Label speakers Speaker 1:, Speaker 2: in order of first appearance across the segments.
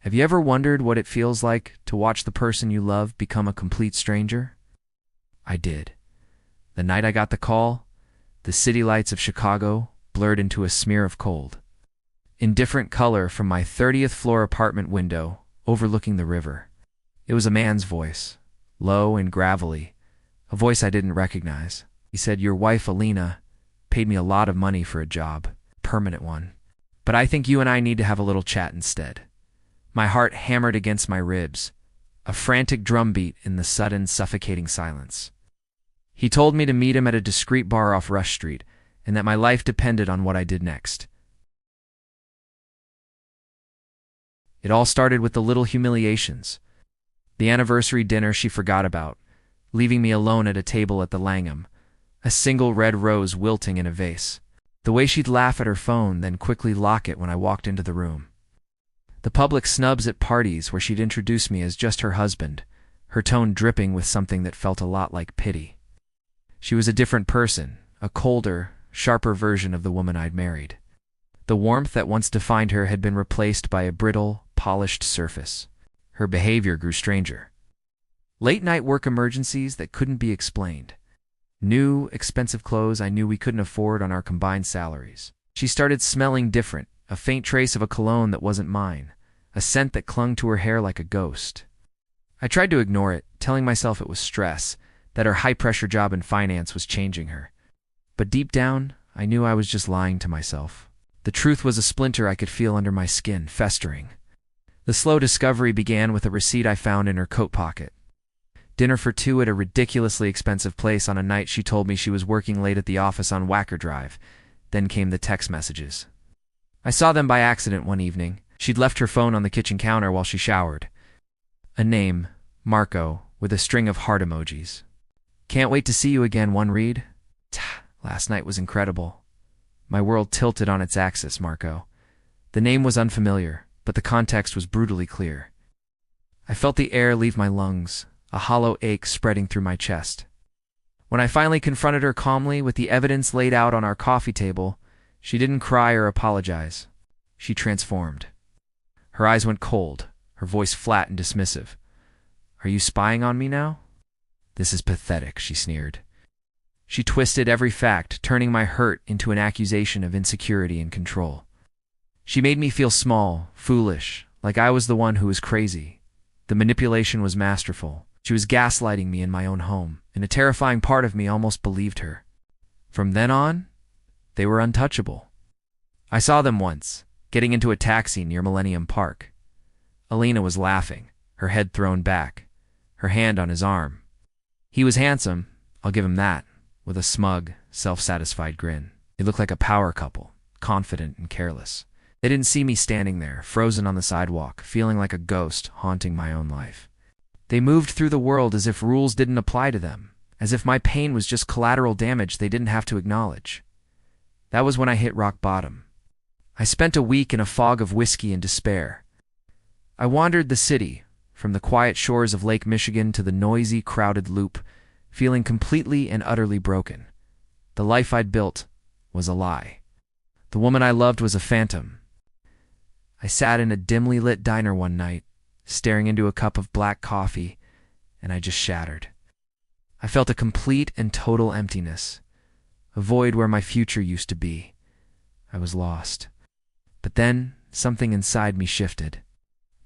Speaker 1: Have you ever wondered what it feels like to watch the person you love become a complete stranger? I did. The night I got the call, the city lights of Chicago blurred into a smear of cold. Indifferent color from my 30th floor apartment window overlooking the river. It was a man's voice, low and gravelly, a voice I didn't recognize. He said, "Your wife, Alina, paid me a lot of money for a job, permanent one. But I think you and I need to have a little chat instead." My heart hammered against my ribs, a frantic drumbeat in the sudden, suffocating silence. He told me to meet him at a discreet bar off Rush Street, and that my life depended on what I did next. It all started with the little humiliations. The anniversary dinner she forgot about, leaving me alone at a table at the Langham, a single red rose wilting in a vase. The way she'd laugh at her phone, then quickly lock it when I walked into the room. The public snubs at parties where she'd introduce me as just her husband, her tone dripping with something that felt a lot like pity. She was a different person, a colder, sharper version of the woman I'd married. The warmth that once defined her had been replaced by a brittle, polished surface. Her behavior grew stranger. Late-night work emergencies that couldn't be explained. New, expensive clothes I knew we couldn't afford on our combined salaries. She started smelling different, a faint trace of a cologne that wasn't mine, a scent that clung to her hair like a ghost. I tried to ignore it, telling myself it was stress, that her high-pressure job in finance was changing her. But deep down, I knew I was just lying to myself. The truth was a splinter I could feel under my skin, festering. The slow discovery began with a receipt I found in her coat pocket. Dinner for two at a ridiculously expensive place on a night she told me she was working late at the office on Wacker Drive. Then came the text messages. I saw them by accident one evening. She'd left her phone on the kitchen counter while she showered. A name, Marco, with a string of heart emojis. "Can't wait to see you again," one read. Last night was incredible. My world tilted on its axis, Marco. The name was unfamiliar, but the context was brutally clear. I felt the air leave my lungs, a hollow ache spreading through my chest. When I finally confronted her calmly with the evidence laid out on our coffee table, she didn't cry or apologize. She transformed. Her eyes went cold, her voice flat and dismissive. "Are you spying on me now?" "This is pathetic," she sneered. She twisted every fact, turning my hurt into an accusation of insecurity and control. She made me feel small, foolish, like I was the one who was crazy. The manipulation was masterful. She was gaslighting me in my own home, and a terrifying part of me almost believed her. From then on, they were untouchable. I saw them once, getting into a taxi near Millennium Park. Alina was laughing, her head thrown back, her hand on his arm. He was handsome, I'll give him that, with a smug, self-satisfied grin. They looked like a power couple, confident and careless. They didn't see me standing there, frozen on the sidewalk, feeling like a ghost haunting my own life. They moved through the world as if rules didn't apply to them, as if my pain was just collateral damage they didn't have to acknowledge. That was when I hit rock bottom. I spent a week in a fog of whiskey and despair. I wandered the city, from the quiet shores of Lake Michigan to the noisy, crowded Loop, feeling completely and utterly broken. The life I'd built was a lie. The woman I loved was a phantom. I sat in a dimly lit diner one night, staring into a cup of black coffee, and I just shattered. I felt a complete and total emptiness, a void where my future used to be. I was lost. But then, something inside me shifted.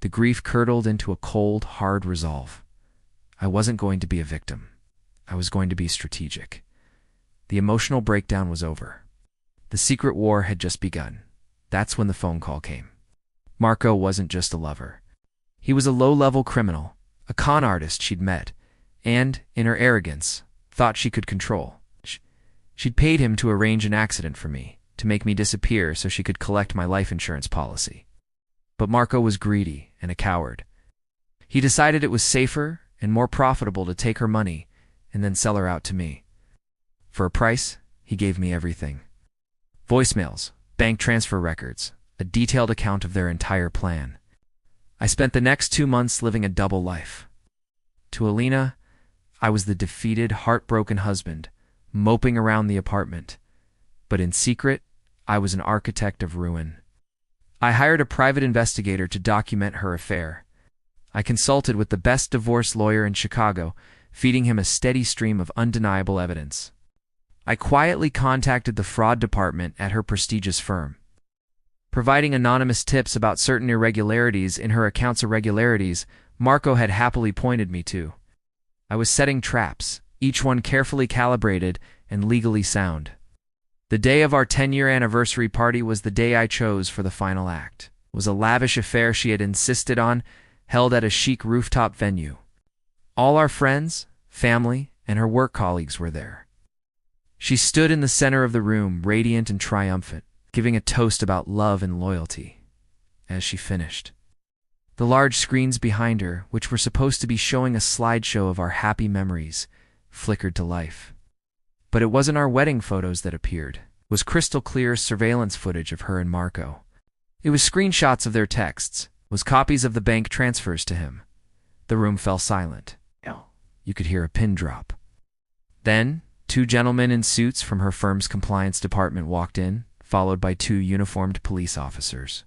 Speaker 1: The grief curdled into a cold, hard resolve. I wasn't going to be a victim. I was going to be strategic. The emotional breakdown was over. The secret war had just begun. That's when the phone call came. Marco wasn't just a lover. He was a low-level criminal, a con artist she'd met, and, in her arrogance, thought she could control. She'd paid him to arrange an accident for me, to make me disappear so she could collect my life insurance policy. But Marco was greedy and a coward. He decided it was safer and more profitable to take her money and then sell her out to me. For a price, he gave me everything. Voicemails, bank transfer records, a detailed account of their entire plan. I spent the next 2 months living a double life. To Alina, I was the defeated, heartbroken husband, moping around the apartment. But in secret, I was an architect of ruin. I hired a private investigator to document her affair. I consulted with the best divorce lawyer in Chicago, feeding him a steady stream of undeniable evidence. I quietly contacted the fraud department at her prestigious firm. Providing anonymous tips about certain irregularities in her account's irregularities Marco had happily pointed me to. I was setting traps, each one carefully calibrated and legally sound. The day of our 10-year anniversary party was the day I chose for the final act. It was a lavish affair she had insisted on, held at a chic rooftop venue. All our friends, family, and her work colleagues were there. She stood in the center of the room, radiant and triumphant, giving a toast about love and loyalty. As she finished, the large screens behind her, which were supposed to be showing a slideshow of our happy memories, flickered to life. But it wasn't our wedding photos that appeared. It was crystal clear surveillance footage of her and Marco. It was screenshots of their texts. It was copies of the bank transfers to him. The room fell silent. You could hear a pin drop. Then, 2 gentlemen in suits from her firm's compliance department walked in, followed by 2 uniformed police officers.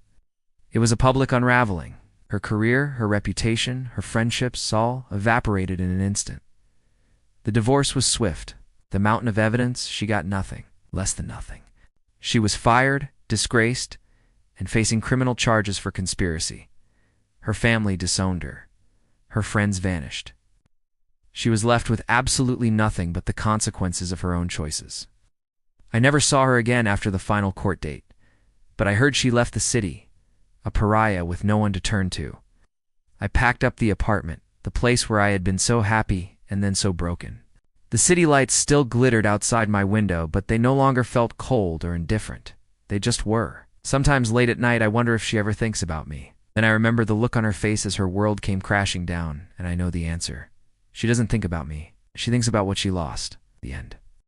Speaker 1: It was a public unraveling. Her career, her reputation, her friendships all evaporated in an instant. The divorce was swift. The mountain of evidence, she got nothing, less than nothing. She was fired, disgraced, and facing criminal charges for conspiracy. Her family disowned her. Her friends vanished. She was left with absolutely nothing but the consequences of her own choices. I never saw her again after the final court date, but I heard she left the city, a pariah with no one to turn to. I packed up the apartment, the place where I had been so happy and then so broken. The city lights still glittered outside my window, but they no longer felt cold or indifferent. They just were. Sometimes late at night I wonder if she ever thinks about me. Then I remember the look on her face as her world came crashing down, and I know the answer. She doesn't think about me. She thinks about what she lost. The end.